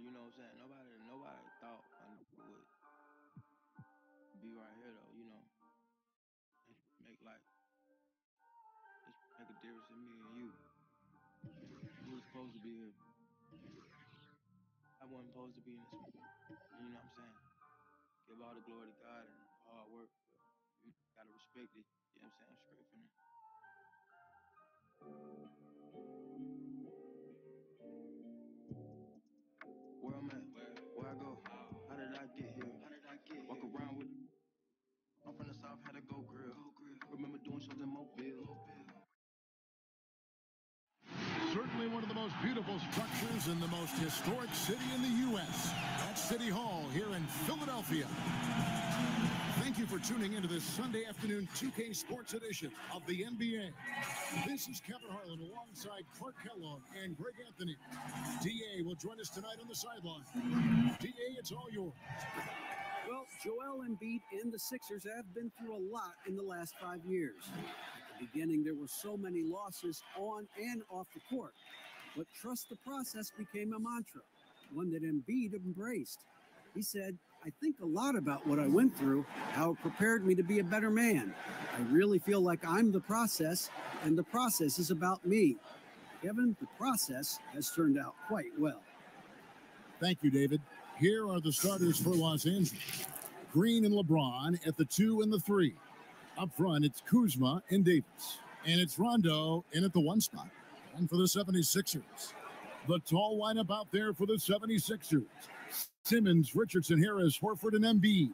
you know what I'm saying? Nobody thought I would be right here though, and make like just make a difference in me and you. You was supposed to be here. I wasn't supposed to be in this one. You know what I'm saying? Give all the glory to God and hard work, but you gotta respect it. You know what I'm saying? Straight from where I'm at, where I go, how did I get here? Walk around with I'm from the south, had a go grill. Remember doing shows in Mobile. Certainly one of the most beautiful structures in the most historic city in the U.S. That's City Hall here in Philadelphia. Thank you for tuning into this Sunday afternoon 2K Sports edition of the NBA. This is Kevin Harlan alongside Clark Kellogg and Greg Anthony. D.A. will join us tonight on the sideline. D.A., it's all yours. Well, Joel Embiid and the Sixers have been through a lot in the last 5 years. At the beginning, there were so many losses on and off the court. But trust the process became a mantra, one that Embiid embraced. He said, I think a lot about what I went through, how it prepared me to be a better man. I really feel like I'm the process, and the process is about me. Kevin, the process has turned out quite well. Thank you, David. Here are the starters for Los Angeles. Green and LeBron at the 2 and the 3. Up front, it's Kuzma and Davis. And it's Rondo in at the 1 spot. And for the 76ers, the tall lineup out there for the 76ers. Simmons, Richardson, Harris, Horford, and Embiid.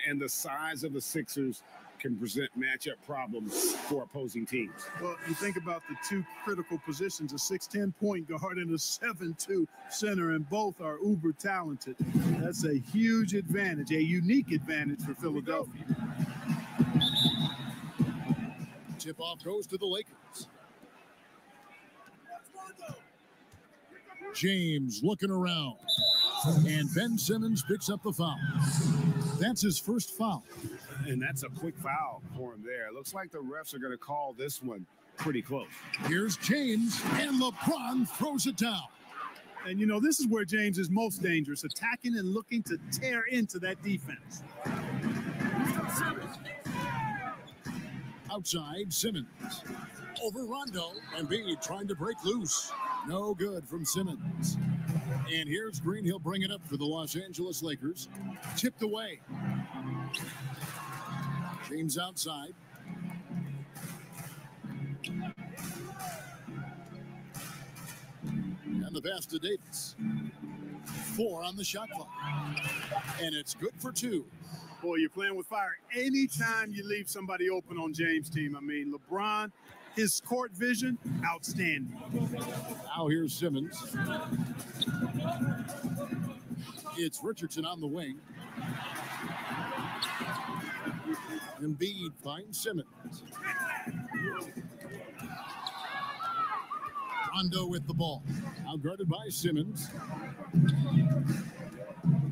And the size of the Sixers can present matchup problems for opposing teams. Well, you think about the two critical positions, a 6'10" point guard and a 7'2" center, and both are uber talented. That's a huge advantage, a unique advantage for Philadelphia. Tip-off goes to the Lakers. James looking around. And Ben Simmons picks up the foul. That's his first foul. And that's a quick foul for him there. Looks like the refs are going to call this one pretty close. Here's James, and LeBron throws it down. And, you know, this is where James is most dangerous, attacking and looking to tear into that defense. Outside, Simmons. Over Rondo, Embiid trying to break loose. No good from Simmons. And here's Green. He'll bring it up for the Los Angeles Lakers. Tipped away. James outside. And the pass to Davis. 4 on the shot clock. And it's good for 2. Boy, you're playing with fire anytime you leave somebody open on James' team. I mean, LeBron, his court vision, outstanding. Now here's Simmons. It's Richardson on the wing. Embiid finds Simmons. Rondo with the ball. Now guarded by Simmons.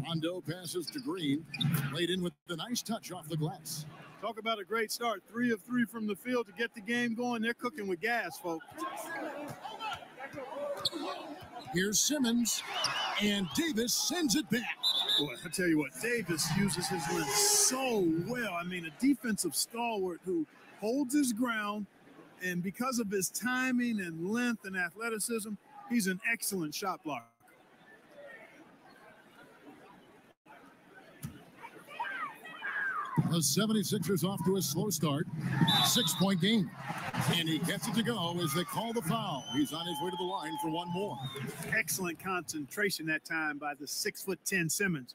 Rondo passes to Green. Laid in with a nice touch off the glass. Talk about a great start. 3 of 3 from the field to get the game going. They're cooking with gas, folks. Here's Simmons, and Davis sends it back. Boy, I tell you what, Davis uses his length so well. I mean, a defensive stalwart who holds his ground, and because of his timing and length and athleticism, he's an excellent shot blocker. The 76ers off to a slow start. 6-point game. And he gets it to go as they call the foul. He's on his way to the line for one more. Excellent concentration that time by the 6'10" Simmons.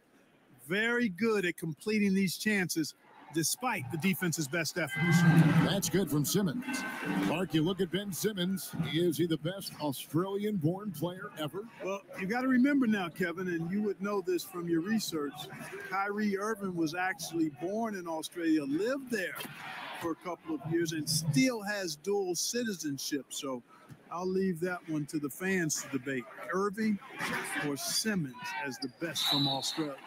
Very good at completing these chances despite the defense's best efforts. That's good from Simmons. Mark, you look at Ben Simmons. Is he the best Australian-born player ever? Well, you got to remember now, Kevin, and you would know this from your research, Kyrie Irving was actually born in Australia, lived there for a couple of years, and still has dual citizenship. So I'll leave that one to the fans to debate. Irving or Simmons as the best from Australia.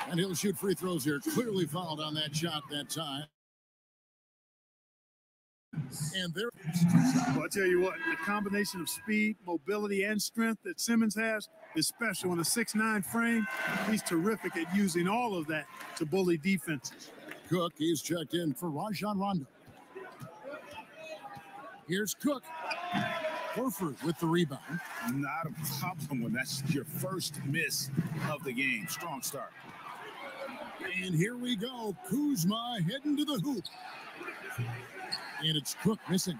And he'll shoot free throws here. Clearly fouled on that shot that time. And there. Well, I tell you what, the combination of speed, mobility, and strength that Simmons has is special. In a 6'9" frame, he's terrific at using all of that to bully defenses. Cook, he's checked in for Rajon Rondo. Here's Cook. Horford with the rebound. Not a problem when that's your first miss of the game. Strong start. And here we go. Kuzma heading to the hoop. And it's Cook missing.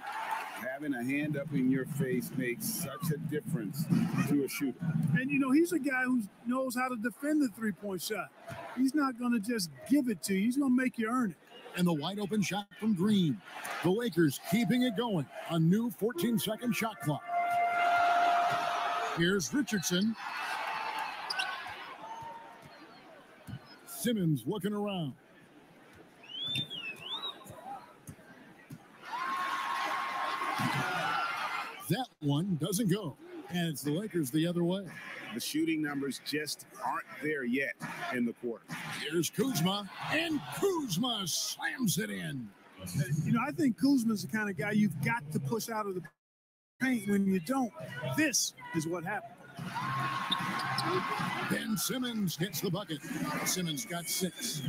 Having a hand up in your face makes such a difference to a shooter. And, you know, he's a guy who knows how to defend the three-point shot. He's not going to just give it to you. He's going to make you earn it. And the wide open shot from Green. The Lakers keeping it going. A new 14-second shot clock. Here's Richardson. Simmons looking around. That one doesn't go. And it's the Lakers the other way. The shooting numbers just aren't there yet in the quarter. Here's Kuzma, and Kuzma slams it in. You know, I think Kuzma's the kind of guy you've got to push out of the paint. When you don't, this is what happens. Ben Simmons gets the bucket. Simmons got 6.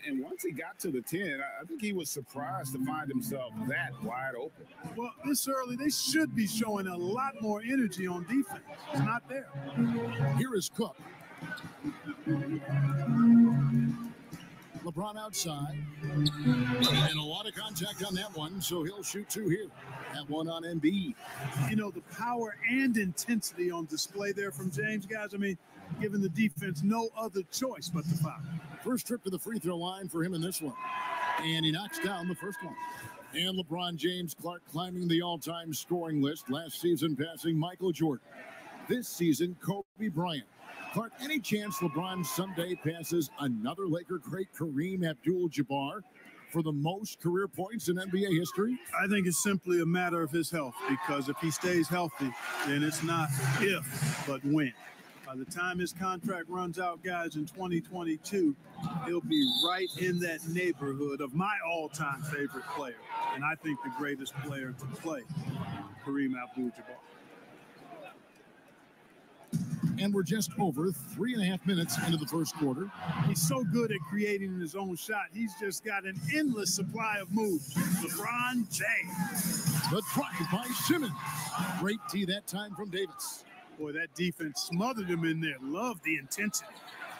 And once he got to the 10, I think he was surprised to find himself that wide open. Well, this early, they should be showing a lot more energy on defense. It's not there. Here is Cook. LeBron outside. And a lot of contact on that one, so he'll shoot 2 here. That one on Embiid. You know, the power and intensity on display there from James, guys. I mean, giving the defense no other choice but to foul. First trip to the free throw line for him in this one. And he knocks down the first one. And LeBron James Clark climbing the all-time scoring list. Last season passing Michael Jordan. This season, Kobe Bryant. Clark, any chance LeBron someday passes another Laker great Kareem Abdul-Jabbar for the most career points in NBA history? I think it's simply a matter of his health, because if he stays healthy, then it's not if, but when. By the time his contract runs out, guys, in 2022, he'll be right in that neighborhood of my all-time favorite player, and I think the greatest player to play, Kareem Abdul-Jabbar. And we're just over 3.5 minutes into the first quarter. He's so good at creating his own shot. He's just got an endless supply of moves. LeBron James. The drive by Simmons. Great tee that time from Davis. Boy, that defense smothered him in there. Love the intensity.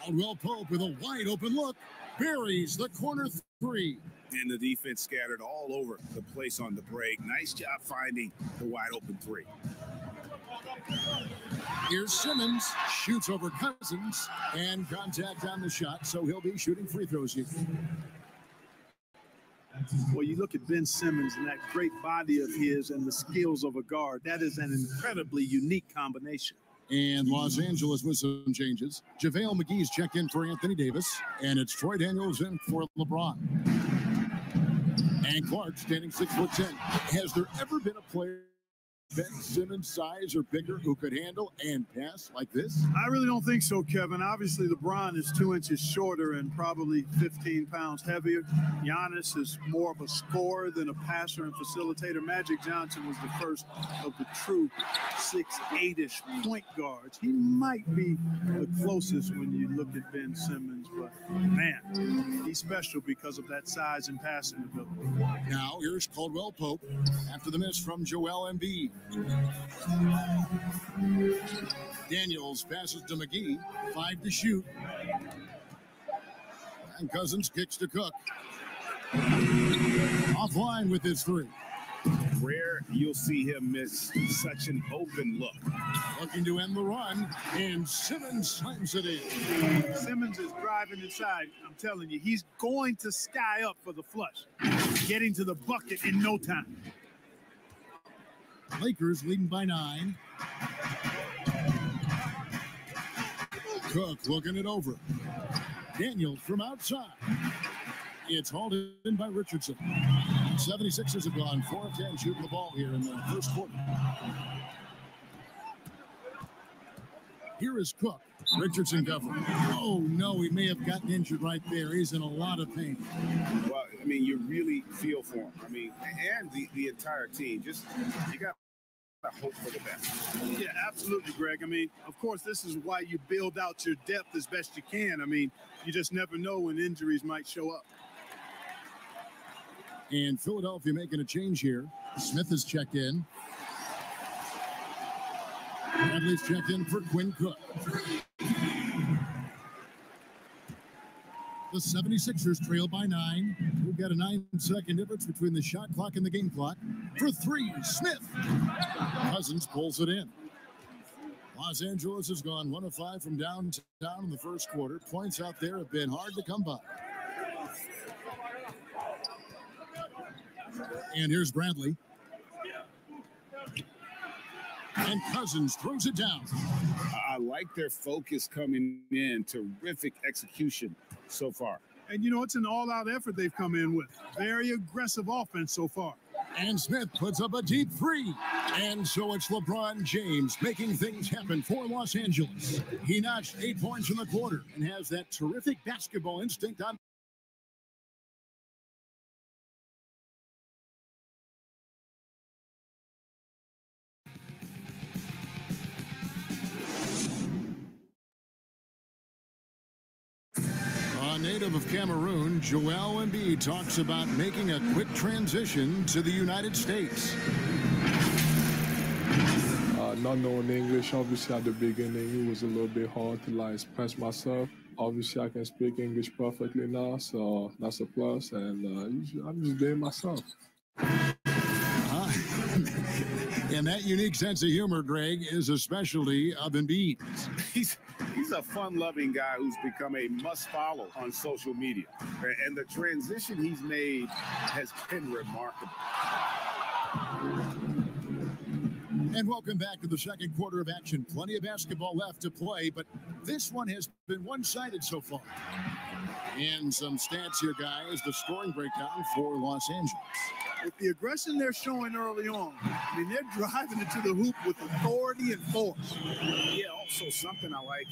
Caldwell Pope with a wide open look. Buries the corner 3. And the defense scattered all over the place on the break. Nice job finding the wide open 3. Here's Simmons, shoots over Cousins, and contact on the shot, so he'll be shooting free throws here. Well, you look at Ben Simmons and that great body of his and the skills of a guard. That is an incredibly unique combination. And Los Angeles with some changes. JaVale McGee's checked in for Anthony Davis, and it's Troy Daniels in for LeBron. And Clark standing 6'10". Has there ever been a player Ben Simmons' size or bigger who could handle and pass like this? I really don't think so, Kevin. Obviously, LeBron is 2 inches shorter and probably 15 pounds heavier. Giannis is more of a scorer than a passer and facilitator. Magic Johnson was the first of the true 6'8"-ish point guards. He might be the closest when you look at Ben Simmons, but man, he's special because of that size and passing ability. Now, here's Caldwell Pope after the miss from Joel Embiid. Daniels passes to McGee, 5 to shoot. And Cousins kicks to Cook. Offline with his 3. Rare you'll see him miss such an open look. Looking to end the run, and Simmons slams it in. Simmons is driving inside. I'm telling you, he's going to sky up for the flush, getting to the bucket in no time. Lakers leading by 9. Cook looking it over. Daniels from outside. It's hauled in by Richardson. 76ers have gone 4 of 10 shooting the ball here in the first quarter. Here is Cook. Richardson covering. Oh, no, he may have gotten injured right there. He's in a lot of pain. Well, mean, you really feel for him. I mean, and the entire team. Just, you got to hope for the best. Yeah, absolutely, Greg. I mean, of course, this is why you build out your depth as best you can. I mean, you just never know when injuries might show up. And Philadelphia making a change here. Smith has checked in. Bradley's checked in for Quinn Cook. The 76ers trail by 9. We've got a 9-second difference between the shot clock and the game clock. For 3, Smith. Cousins pulls it in. Los Angeles has gone 1 of 5 from downtown in the first quarter. Points out there have been hard to come by. And here's Bradley. And Cousins throws it down. I like their focus coming in. Terrific execution so far. And, you know, it's an all-out effort they've come in with. Very aggressive offense so far. And Smith puts up a deep 3. And so it's LeBron James making things happen for Los Angeles. He notched 8 points in the quarter and has that terrific basketball instinct on. A native of Cameroon, Joel Embiid talks about making a quick transition to the United States. Not knowing English, obviously at the beginning, it was a little bit hard to express myself. Obviously, I can speak English perfectly now, so that's a plus, and I'm just being myself. And that unique sense of humor, Greg, is a specialty of Embiid. He's a fun-loving guy who's become a must-follow on social media. And the transition he's made has been remarkable. And welcome back to the second quarter of action. Plenty of basketball left to play, but this one has been one-sided so far. And some stats here, guys. The scoring breakdown for Los Angeles. With the aggression they're showing early on, I mean, they're driving it to the hoop with authority and force. Yeah, also something I like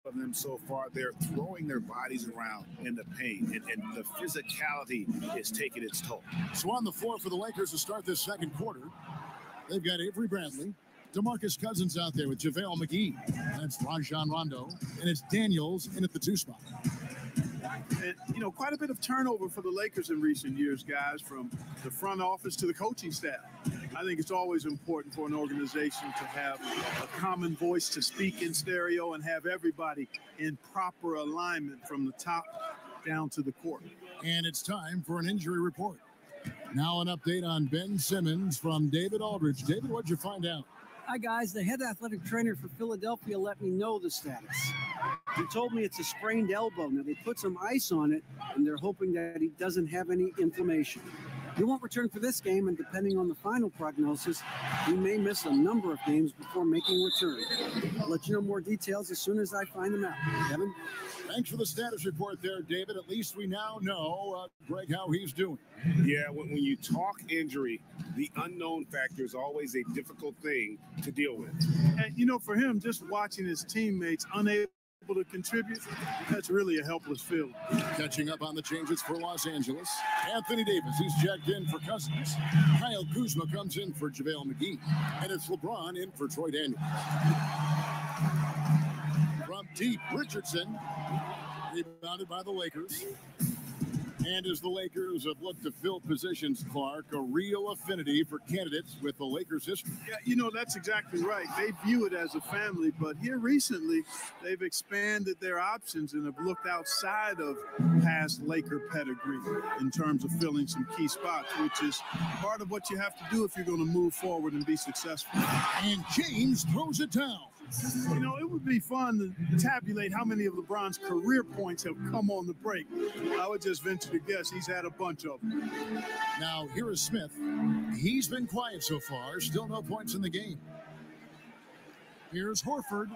of them so far, they're throwing their bodies around in the paint, and the physicality is taking its toll. So on the floor for the Lakers to start this second quarter, they've got Avery Bradley, DeMarcus Cousins out there with JaVale McGee. That's Rajon Rondo, and it's Daniels in at the 2 spot. And, you know, quite a bit of turnover for the Lakers in recent years, guys, from the front office to the coaching staff. I think it's always important for an organization to have a common voice to speak in stereo and have everybody in proper alignment from the top down to the court. And it's time for an injury report. Now an update on Ben Simmons from David Aldridge. David, what'd you find out? Hi, guys. The head athletic trainer for Philadelphia let me know the status. He told me it's a sprained elbow. Now, they put some ice on it, and they're hoping that he doesn't have any inflammation. He won't return for this game, and depending on the final prognosis, he may miss a number of games before making a return. I'll let you know more details as soon as I find them out. Kevin? Thanks for the status report there, David. At least we now know, Greg, how he's doing. Yeah, when you talk injury, the unknown factor is always a difficult thing to deal with. And, you know, for him, just watching his teammates unable to contribute, that's really a helpless feeling. Catching up on the changes for Los Angeles. Anthony Davis, he's checked in for Cousins. Kyle Kuzma comes in for JaVale McGee. And it's LeBron in for Troy Daniels. From deep, Richardson, rebounded by the Lakers. And as the Lakers have looked to fill positions, Clark, a real affinity for candidates with the Lakers history. Yeah, you know, that's exactly right. They view it as a family, but here recently, they've expanded their options and have looked outside of past Laker pedigree in terms of filling some key spots, which is part of what you have to do if you're going to move forward and be successful. And James throws it down. You know, it would be fun to tabulate how many of LeBron's career points have come on the break. I would just venture to guess he's had a bunch of them. Now, here is Smith. He's been quiet so far. Still no points in the game. Here's Horford.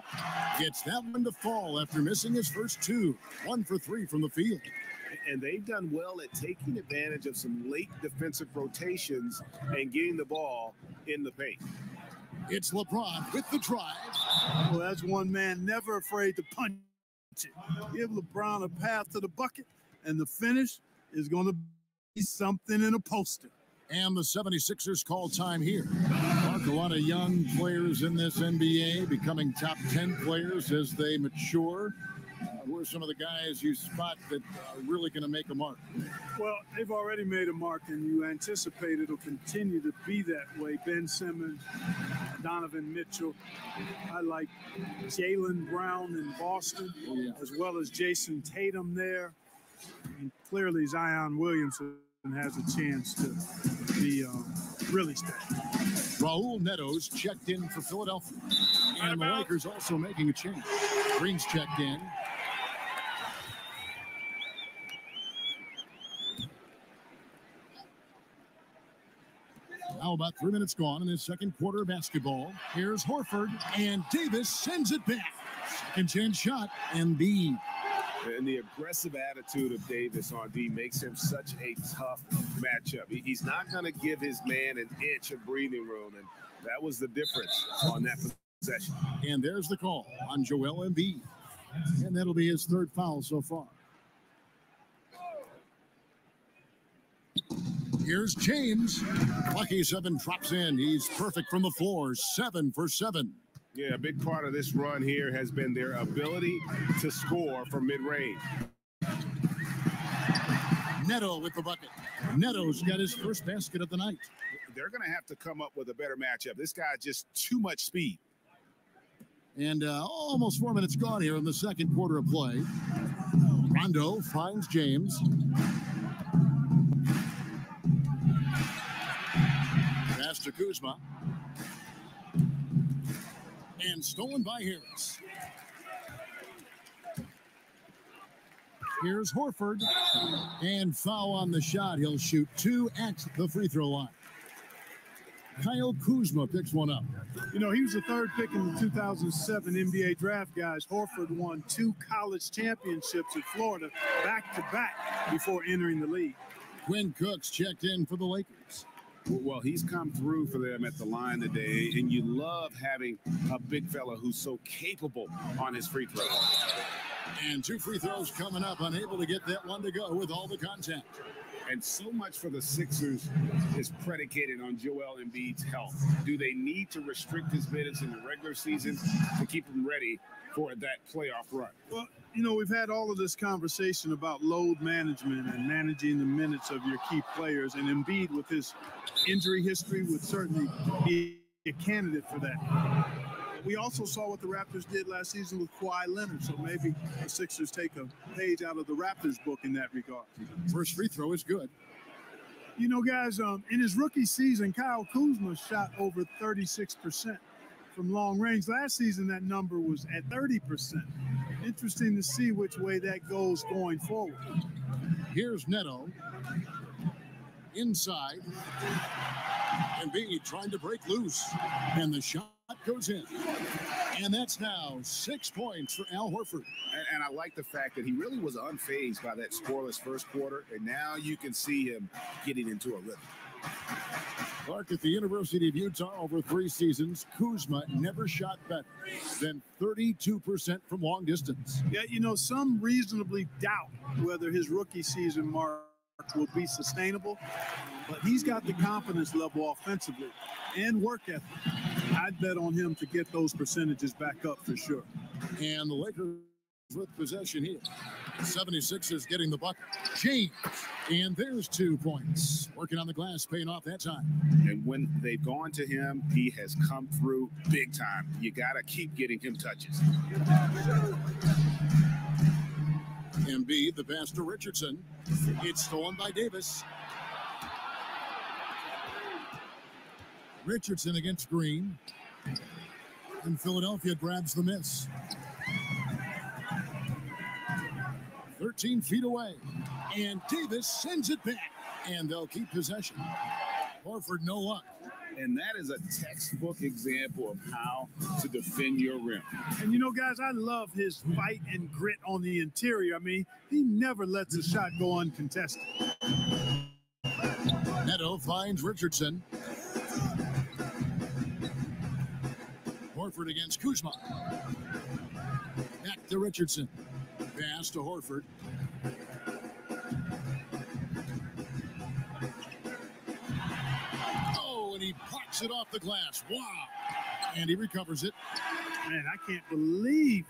Gets that one to fall after missing his first 2. 1 for 3 from the field. And they've done well at taking advantage of some late defensive rotations and getting the ball in the paint. It's LeBron with the drive. Well, that's one man never afraid to punch it. Give LeBron a path to the bucket, and the finish is going to be something in a poster. And the 76ers call time here. Mark, a lot of young players in this NBA becoming top 10 players as they mature. Who are some of the guys you spot that are really going to make a mark? Well, they've already made a mark, and you anticipate it'll continue to be that way. Ben Simmons, Donovan Mitchell. I like Jaylen Brown in Boston, as well as Jason Tatum there. And clearly, Zion Williamson has a chance to be really special. Raul Neto's checked in for Philadelphia. And the Lakers also making a change. Green's checked in. Now about 3 minutes gone in his second quarter of basketball. Here's Horford, and Davis sends it back. Second chance shot, Embiid. And the aggressive attitude of Davis on D makes him such a tough matchup. He's not going to give his man an inch of breathing room, and that was the difference on that possession. And there's the call on Joel Embiid. And that'll be his third foul so far. Here's James. Lucky 7 drops in. He's perfect from the floor. 7 for 7. Yeah, a big part of this run here has been their ability to score from mid-range. Neto with the bucket. Neto's got his first basket of the night. They're going to have to come up with a better matchup. This guy just too much speed. And almost 4 minutes gone here in the second quarter of play. Rondo finds James. Pass to Kuzma. And stolen by Harris. Here's Horford. And foul on the shot. He'll shoot 2 at the free throw line. Kyle Kuzma picks one up. You know, he was the third pick in the 2007 NBA draft, guys. Horford won 2 college championships at Florida back-to-back before entering the league. Quinn Cook's checked in for the Lakers. Well, he's come through for them at the line today, and you love having a big fella who's so capable on his free throw. And 2 free throws coming up, unable to get that one to go with all the contact. And so much for the Sixers is predicated on Joel Embiid's health. Do they need to restrict his minutes in the regular season to keep him ready for that playoff run? Well, you know, we've had all of this conversation about load management and managing the minutes of your key players, and Embiid, with his injury history, would certainly be a candidate for that. We also saw what the Raptors did last season with Kawhi Leonard, so maybe the Sixers take a page out of the Raptors book in that regard. First free throw is good. You know, guys, in his rookie season, Kyle Kuzma shot over 36% from long range. Last season, that number was at 30%. Interesting to see which way that goes going forward. Here's Neto. Inside. Embiid trying to break loose. And the shot goes in. And that's now 6 points for Al Horford. And I like the fact that he really was unfazed by that scoreless first quarter, and now you can see him getting into a rhythm. Clark, at the University of Utah over 3 seasons, Kuzma never shot better than 32% from long distance. Yeah, you know, some reasonably doubt whether his rookie season mark will be sustainable, but he's got the confidence level offensively and work ethic. I'd bet on him to get those percentages back up for sure. And the Lakers with possession here. 76ers getting the bucket. James, and there's 2 points. Working on the glass, paying off that time. And when they've gone to him, he has come through big time. You got to keep getting him touches. Embiid, the pass to Richardson. It's stolen by Davis. Richardson against Green. And Philadelphia grabs the miss. 13 feet away. And Davis sends it back. And they'll keep possession. Horford, no luck. And that is a textbook example of how to defend your rim. And, you know, guys, I love his fight and grit on the interior. I mean, he never lets a shot go uncontested. Neto finds Richardson. Horford against Kuzma. Back to Richardson. Pass to Horford. and he blocks it off the glass. Wow. And he recovers it. Man, I can't believe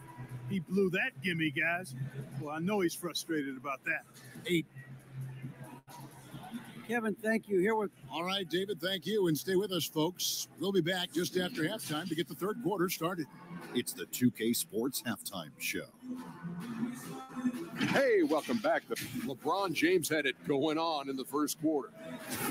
he blew that gimme, guys. Well, I know he's frustrated about that. 8. Kevin, thank you. Here with. All right, David, thank you. And stay with us, folks. We'll be back just after halftime to get the third quarter started. It's the 2K Sports Halftime Show. Hey, welcome back. LeBron James had it going on in the first quarter.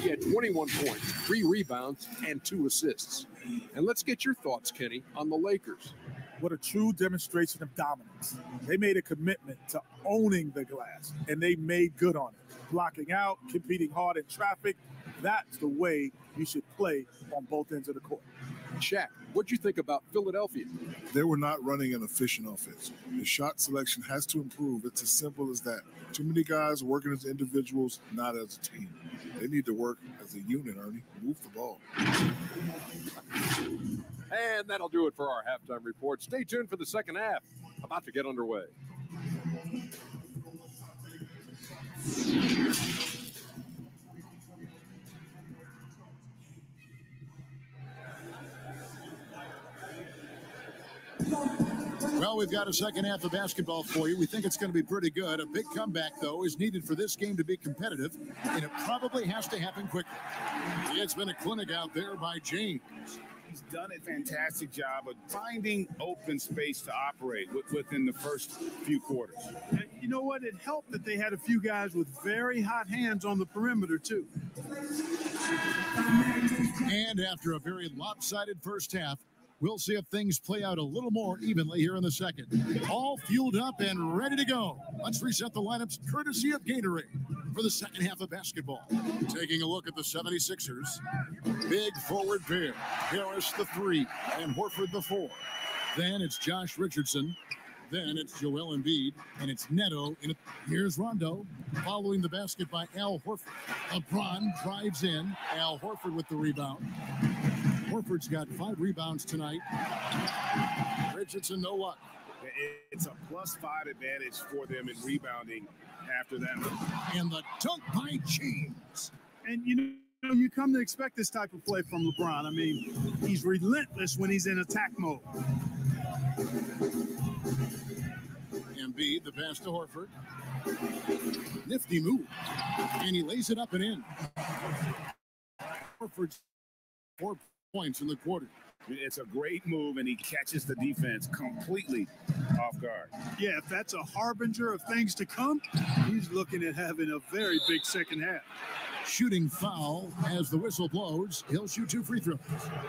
He had 21 points, 3 rebounds, and 2 assists. And let's get your thoughts, Kenny, on the Lakers. What a true demonstration of dominance. They made a commitment to owning the glass, and they made good on it. Blocking out, competing hard in traffic. That's the way you should play on both ends of the court. Shaq, what'd you think about Philadelphia? They were not running an efficient offense. The shot selection has to improve. It's as simple as that. Too many guys working as individuals, not as a team. They need to work as a unit, Ernie. Move the ball. And that'll do it for our halftime report. Stay tuned for the second half. About to get underway. Well, we've got a second half of basketball for you. We think it's going to be pretty good. A big comeback, though, is needed for this game to be competitive, and it probably has to happen quickly. It's been a clinic out there by James. He's done a fantastic job of finding open space to operate within the first few quarters. And you know what? It helped that they had a few guys with very hot hands on the perimeter, too. And after a very lopsided first half, we'll see if things play out a little more evenly here in the second. All fueled up and ready to go. Let's reset the lineups courtesy of Gatorade for the second half of basketball. Taking a look at the 76ers. Big forward pair. Harris the 3 and Horford the 4. Then it's Josh Richardson. Then it's Joel Embiid, and it's Neto. Here's Rondo, following the basket by Al Horford. LeBron drives in. Al Horford with the rebound. Horford's got 5 rebounds tonight. Richardson, no luck. It's a +5 advantage for them in rebounding after that. And the dunk by James. And you come to expect this type of play from LeBron. I mean, he's relentless when he's in attack mode. Embiid, the pass to Horford. Nifty move. And he lays it up and in. Horford's 4 points in the quarter. It's a great move, and he catches the defense completely off guard. Yeah, if that's a harbinger of things to come, he's looking at having a very big second half. Shooting foul as the whistle blows. He'll shoot 2 free throws.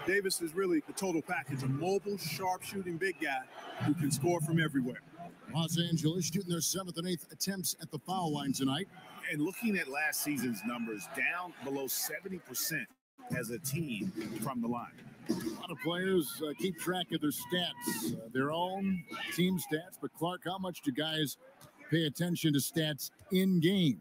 Davis is really the total package, a mobile, sharp-shooting big guy who can score from everywhere. Los Angeles shooting their 7th and 8th attempts at the foul line tonight. And looking at last season's numbers, down below 70% as a team from the line. A lot of players keep track of their stats, their own team stats. But, Clark, how much do guys pay attention to stats in game?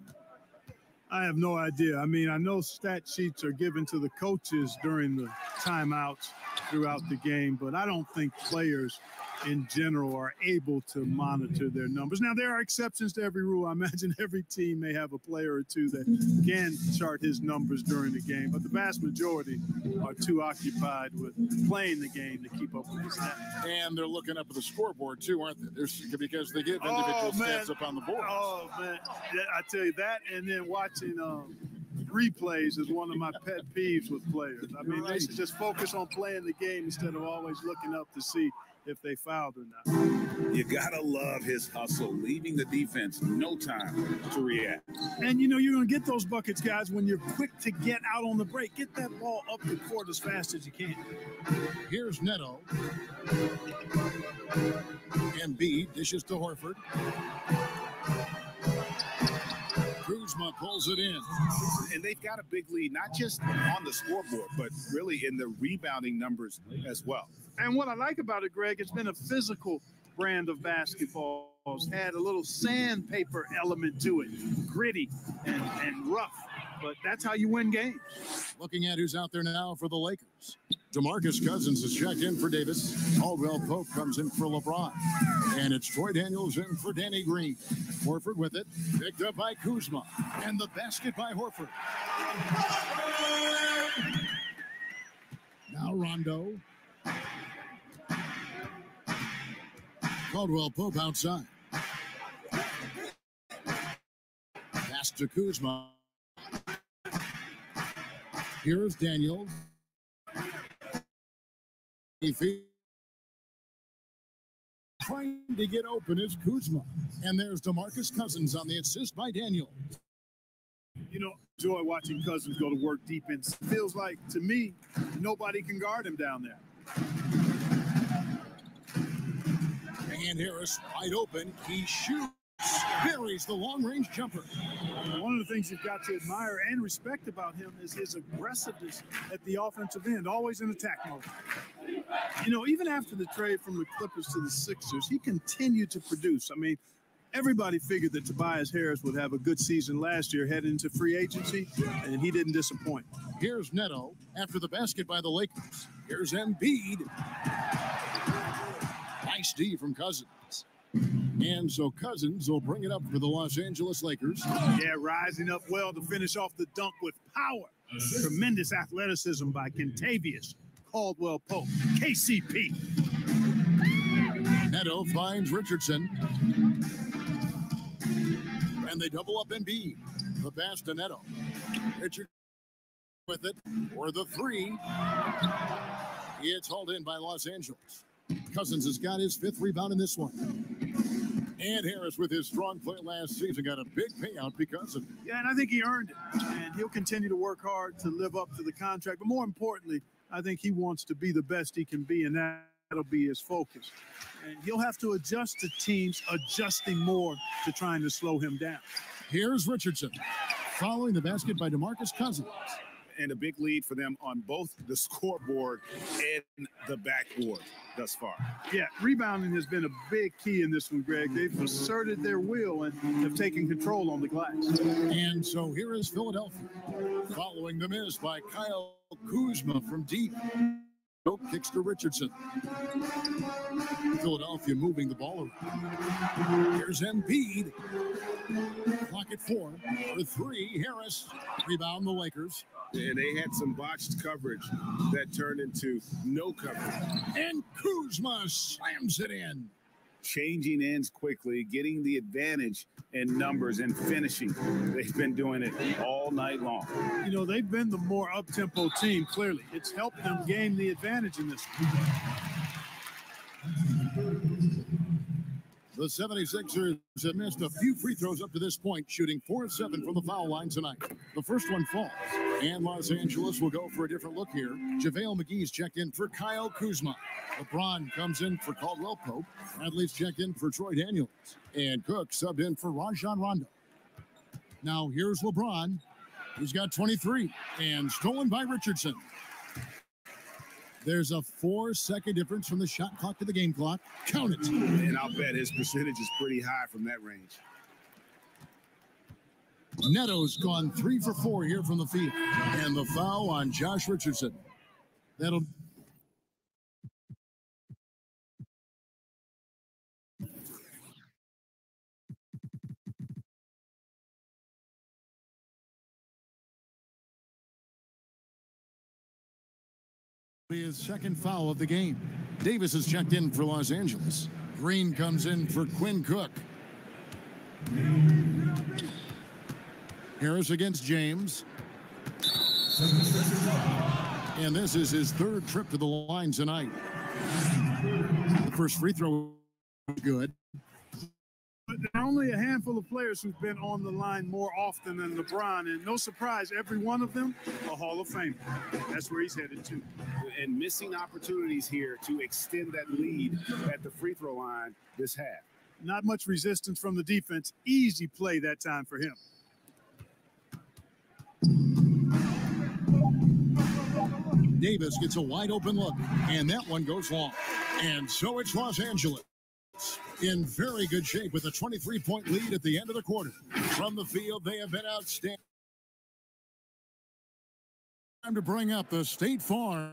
I have no idea. I mean, I know stat sheets are given to the coaches during the timeouts throughout the game, but I don't think players in general are able to monitor their numbers. Now, there are exceptions to every rule. I imagine every team may have a player or two that can chart his numbers during the game, but the vast majority are too occupied with playing the game to keep up with the stats. And they're looking up at the scoreboard, too, aren't they? Because they give individual stats up on the board. Oh, man. I tell you that, and then watching replays is one of my pet peeves with players. I mean, they should just focus on playing the game instead of always looking up to see if they fouled or not. You gotta love his hustle, leaving the defense no time to react. And you're going to get those buckets, guys, when you're quick to get out on the break. Get that ball up the court as fast as you can. Here's Neto. Embiid dishes to Horford. Kuzma pulls it in. And they've got a big lead, not just on the scoreboard, but really in the rebounding numbers as well. And what I like about it, Greg, it's been a physical brand of basketball. It's had a little sandpaper element to it, gritty and rough. But that's how you win games. Looking at who's out there now for the Lakers. DeMarcus Cousins is checked in for Davis. Caldwell Pope comes in for LeBron. And it's Troy Daniels in for Danny Green. Horford with it. Picked up by Kuzma. And the basket by Horford. Rondo. Caldwell Pope outside. Pass to Kuzma. Here's Daniels. Trying to get open is Kuzma. And there's DeMarcus Cousins on the assist by Daniel. You know, enjoy watching Cousins go to work deep in. Feels like, to me, nobody can guard him down there. And Harris wide open. He shoots. Buries the long-range jumper. One of the things you've got to admire and respect about him is his aggressiveness at the offensive end, always in attack mode. You know, even after the trade from the Clippers to the Sixers, he continued to produce. I mean, everybody figured that Tobias Harris would have a good season last year heading into free agency, and he didn't disappoint. Here's Neto after the basket by the Lakers. Here's Embiid. Nice D from Cousins. And so Cousins will bring it up for the Los Angeles Lakers. Yeah, rising up well to finish off the dunk with power. Tremendous athleticism by Kentavious Caldwell Pope, KCP. Neto finds Richardson. And they double up Embiid. The pass to Neto. Richardson with it for the three. It's hauled in by Los Angeles. Cousins has got his 5th rebound in this one. And Harris, with his strong play last season, got a big payout because of it. Yeah, and I think he earned it. And he'll continue to work hard to live up to the contract. But more importantly, I think he wants to be the best he can be, and that'll be his focus. And he'll have to adjust to teams adjusting more to trying to slow him down. Here's Richardson, following the basket by DeMarcus Cousins. And a big lead for them on both the scoreboard and the backboard thus far. Yeah, rebounding has been a big key in this one, Greg. They've asserted their will and have taken control on the glass. And so here is Philadelphia, following the miss by Kyle Kuzma from deep. No kicks to Richardson. Philadelphia moving the ball around. Here's Embiid. Clock at 4 for 3. Harris. Rebound the Lakers. And they had some botched coverage that turned into no coverage. And Kuzma slams it in. Changing ends quickly, getting the advantage in numbers and finishing. They've been doing it all night long. You know, they've been the more up-tempo team, clearly. It's helped them gain the advantage in this one. The 76ers have missed a few free throws up to this point, shooting 4-7 from the foul line tonight. The first one falls, and Los Angeles will go for a different look here. JaVale McGee's checked in for Kyle Kuzma. LeBron comes in for Caldwell Pope. Bradley's checked in for Troy Daniels. And Cook subbed in for Rajon Rondo. Now here's LeBron, who's got 23, and stolen by Richardson. There's a 4-second difference from the shot clock to the game clock. Count it. And I'll bet his percentage is pretty high from that range. Neto's gone 3 for 4 here from the field. And the foul on Josh Richardson. That'll... his second foul of the game. Davis is checked in for Los Angeles. Green comes in for Quinn Cook. Harris against James. And this is his 3rd trip to the line tonight. The first free throw was good. But there are only a handful of players who've been on the line more often than LeBron, and no surprise, every one of them a Hall of Famer. That's where he's headed to. And missing opportunities here to extend that lead at the free throw line this half. Not much resistance from the defense. Easy play that time for him. Davis gets a wide open look, and that one goes long. And so it's Los Angeles in very good shape with a 23-point lead at the end of the quarter. From the field, they have been outstanding. Time to bring up the State Farm.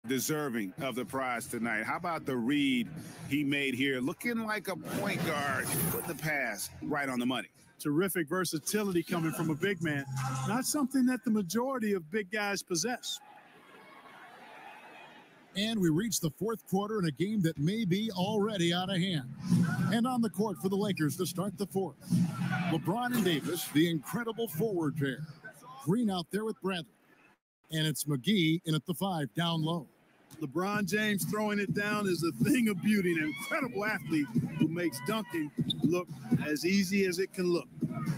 Deserving of the prize tonight. How about the read he made here? Looking like a point guard with the pass right on the money. Terrific versatility coming from a big man. Not something that the majority of big guys possess. And we reach the fourth quarter in a game that may be already out of hand. And on the court for the Lakers to start the fourth, LeBron and Davis, the incredible forward pair. Green out there with Bradley. And it's McGee in at the 5, down low. LeBron James throwing it down is a thing of beauty, an incredible athlete who makes dunking look as easy as it can look.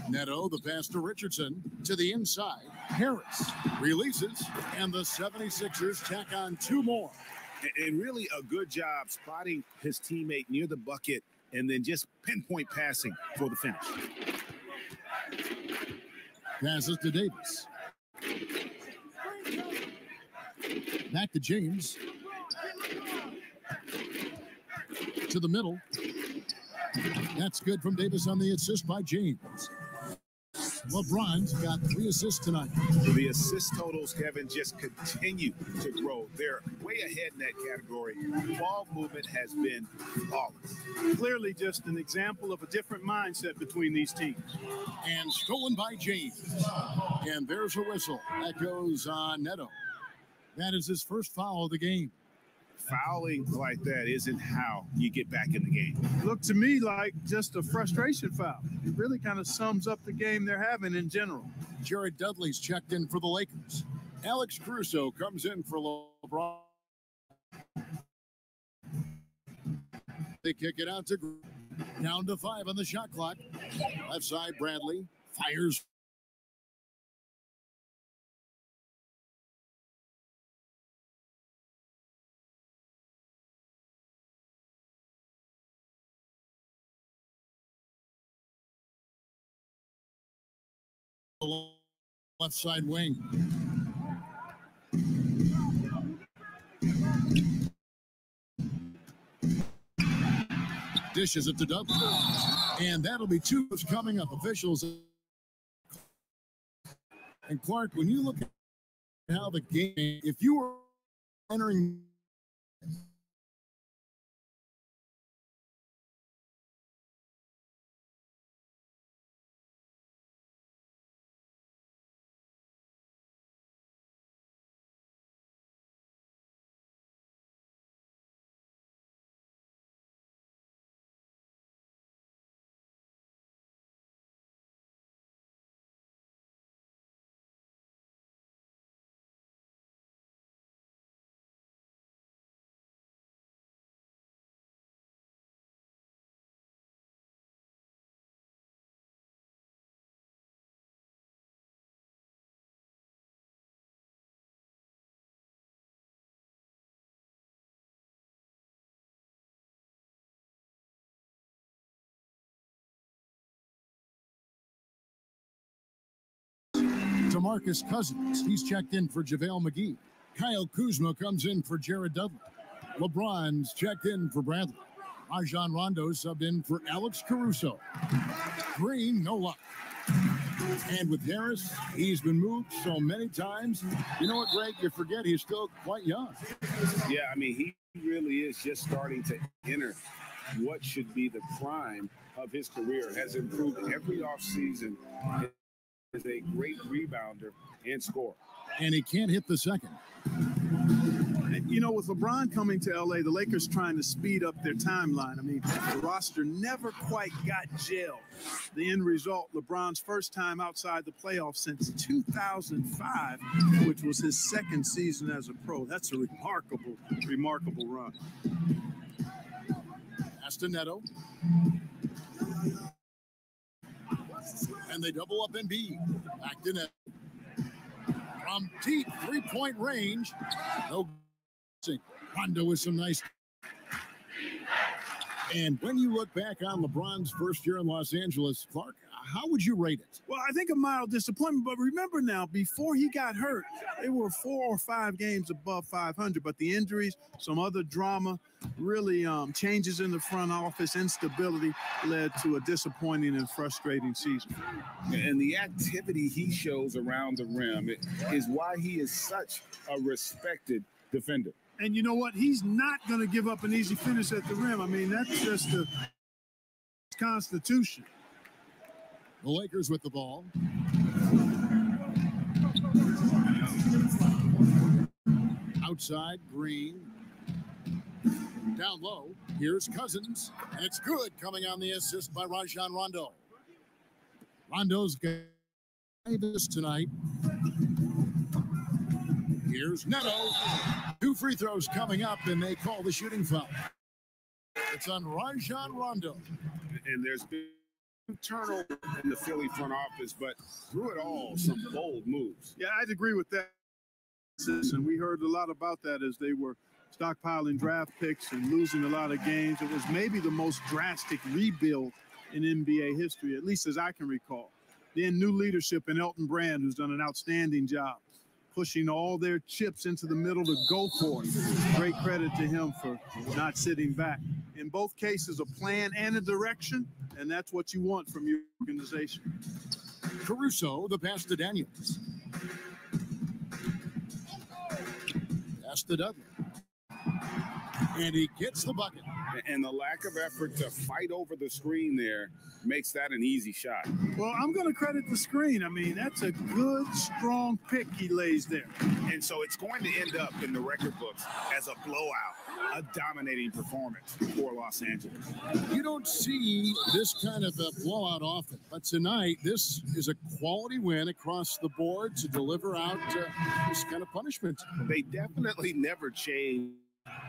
Neto, the pass to Richardson, to the inside. Harris releases, and the 76ers tack on 2 more. And really a good job spotting his teammate near the bucket and then just pinpoint passing for the finish. Passes to Davis. Back to James. To the middle. That's good from Davis on the assist by James. LeBron's got 3 assists tonight. The assist totals, Kevin, just continue to grow. They're way ahead in that category. Ball movement has been flawless. Clearly just an example of a different mindset between these teams. And stolen by James. And there's a whistle. That goes on Neto. That is his first foul of the game. Fouling like that isn't how you get back in the game. Looked to me like just a frustration foul. It really kind of sums up the game they're having in general. Jared Dudley's checked in for the Lakers. Alex Caruso comes in for LeBron. They kick it out to down to 5 on the shot clock. Left side, Bradley fires. Left side wing. Dishes it to Dudley. And that'll be 2 coming up. Officials. And Clark, when you look at how the game, if you were entering DeMarcus Cousins, he's checked in for JaVale McGee. Kyle Kuzma comes in for Jared Dudley. LeBron's checked in for Bradley. Rajon Rondo subbed in for Alex Caruso. Green, no luck. And with Harris, he's been moved so many times. You know what, Greg? You forget he's still quite young. Yeah, I mean, he really is just starting to enter what should be the prime of his career. Has improved every offseason. Is a great rebounder and scorer. And he can't hit the second. You know, with LeBron coming to LA, the Lakers trying to speed up their timeline. I mean, the roster never quite got gelled. The end result, LeBron's first time outside the playoffs since 2005, which was his second season as a pro. That's a remarkable run. Neto. And they double up in B. Back to net. From deep 3-point range. No. Rondo with some nice. And when you look back on LeBron's first year in Los Angeles, Clark, how would you rate it? Well, I think a mild disappointment. But remember now, before he got hurt, they were 4 or 5 games above 500. But the injuries, some other drama, really changes in the front office, instability led to a disappointing and frustrating season. And the activity he shows around the rim is why he is such a respected defender. And you know what? He's not going to give up an easy finish at the rim. I mean, that's just the constitution. The Lakers with the ball. Outside, Green. Down low, here's Cousins, and it's good, coming on the assist by Rajon Rondo. Rondo's got this tonight. Here's Neto. 2 free throws coming up, and they call the shooting foul. It's on Rajon Rondo. And there's been turnover in the Philly front office, but through it all, some bold moves. Yeah, I'd agree with that. And we heard a lot about that as they were stockpiling draft picks and losing a lot of games. It was maybe the most drastic rebuild in NBA history, at least as I can recall. Then new leadership in Elton Brand, who's done an outstanding job pushing all their chips into the middle to go for it. Great credit to him for not sitting back. In both cases, a plan and a direction, and that's what you want from your organization. Caruso, the pass to Daniels. Pass to Dudley. And he gets the bucket. And the lack of effort to fight over the screen there makes that an easy shot. Well, I'm going to credit the screen. I mean, that's a good, strong pick he lays there. And so it's going to end up in the record books as a blowout, a dominating performance for Los Angeles. You don't see this kind of a blowout often, but tonight this is a quality win across the board to deliver out this kind of punishment. They definitely never changed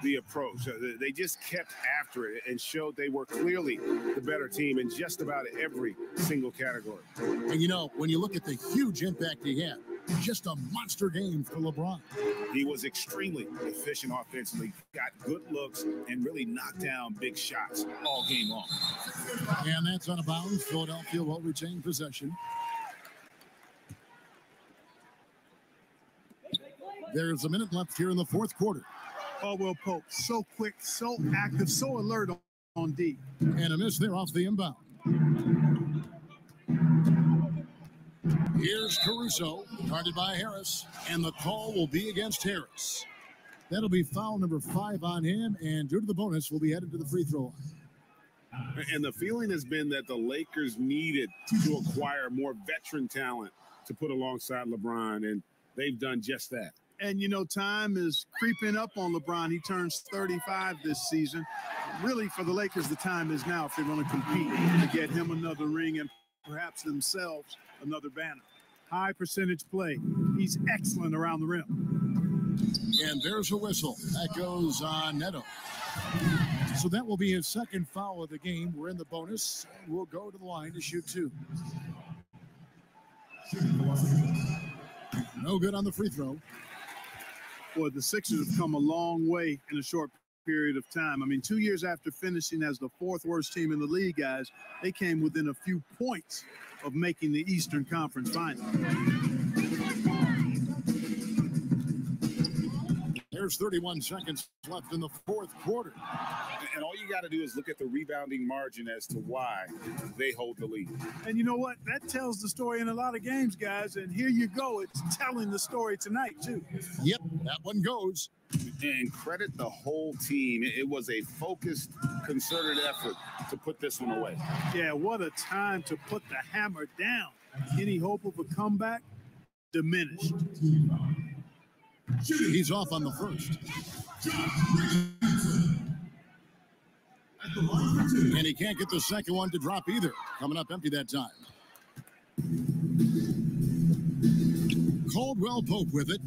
the approach. They just kept after it and showed they were clearly the better team in just about every single category. And you know, when you look at the huge impact he had, just a monster game for LeBron. He was extremely efficient offensively, got good looks, and really knocked down big shots all game long. And that's out of bounds. Philadelphia will retain possession. There's a minute left here in the fourth quarter. Caldwell Pope, so quick, so active, so alert on D. And a miss there off the inbound. Here's Caruso, guarded by Harris, and the call will be against Harris. That'll be foul number 5 on him, and due to the bonus, will be headed to the free throw line. And the feeling has been that the Lakers needed to acquire more veteran talent to put alongside LeBron, and they've done just that. And, you know, time is creeping up on LeBron. He turns 35 this season. Really, for the Lakers, the time is now if they're going to compete to get him another ring and perhaps themselves another banner. High percentage play. He's excellent around the rim. And there's a whistle. That goes on Neto. So that will be his second foul of the game. We're in the bonus. We'll go to the line to shoot 2. No good on the free throw. Boy, the Sixers have come a long way in a short period of time. I mean, 2 years after finishing as the 4th worst team in the league, guys, they came within a few points of making the Eastern Conference Final. There's 31 seconds left in the fourth quarter. And all you got to do is look at the rebounding margin as to why they hold the lead. And you know what? That tells the story in a lot of games, guys. And here you go. It's telling the story tonight, too. Yep, that one goes. And credit the whole team. It was a focused, concerted effort to put this one away. Yeah, what a time to put the hammer down. Any hope of a comeback? Diminished. He's off on the first. And he can't get the second one to drop either. Coming up empty that time. Caldwell Pope with it.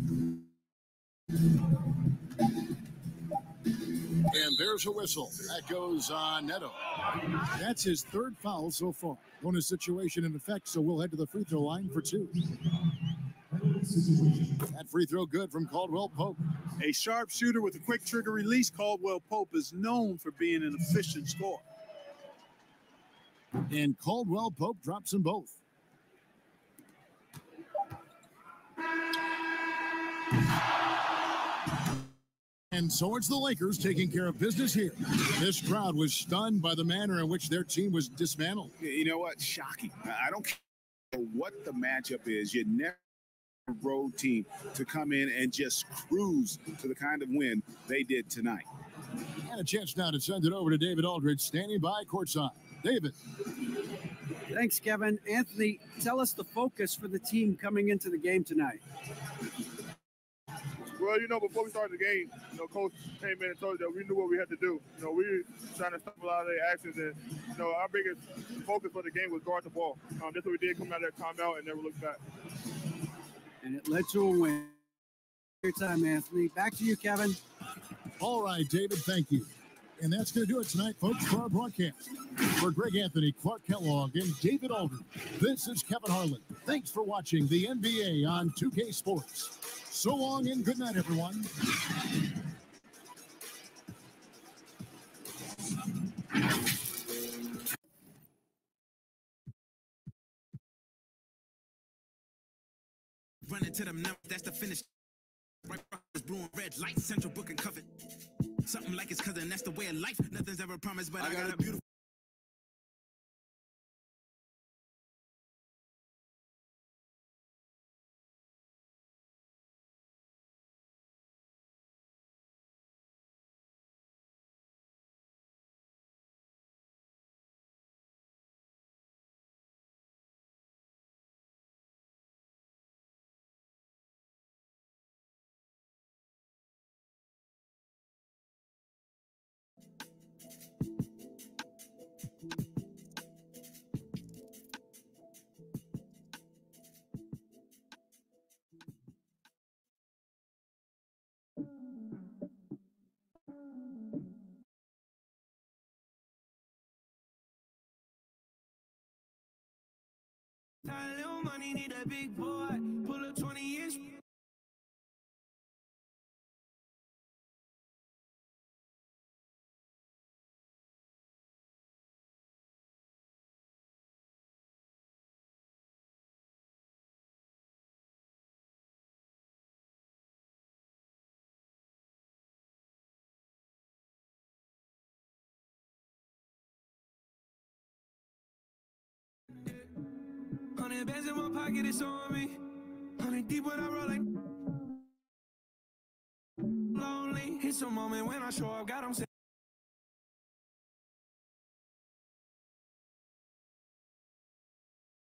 And there's a whistle. That goes on Neto. That's his 3rd foul so far. Bonus situation in effect, so we'll head to the free throw line for 2. That free throw good from Caldwell Pope. A sharp shooter with a quick trigger release, Caldwell Pope is known for being an efficient scorer. And Caldwell Pope drops them both. And so it's the Lakers taking care of business here. This crowd was stunned by the manner in which their team was dismantled. You know what? Shocking. I don't care what the matchup is. You never a road team to come in and just cruise to the kind of win they did tonight. And a chance now to send it over to David Aldridge, standing by courtside. David. Thanks, Kevin. Anthony, tell us the focus for the team coming into the game tonight. Well, before we started the game, Coach came in and told us that we knew what we had to do. We were trying to stop a lot of their actions, and our biggest focus for the game was guard the ball. That's what we did coming out of that timeout and never looked back. And it led to a win. Your time, Anthony. Back to you, Kevin. All right, David, thank you. And that's going to do it tonight, folks, for our broadcast. For Greg Anthony, Clark Kellogg, and David Alder, this is Kevin Harlan. Thanks for watching the NBA on 2K Sports. So long and good night, everyone. Running to them numbers, that's the finish. Right, blue and red lights, central book and covered. Something like it's cousin, that's the way of life. Nothing's ever promised, but I got a beautiful. Little money need a big boy. Pull a 20-inch. $100 bands in my pocket, it's on me. 100 deep when I roll like lonely. It's a moment when I show up, God, I'm saying.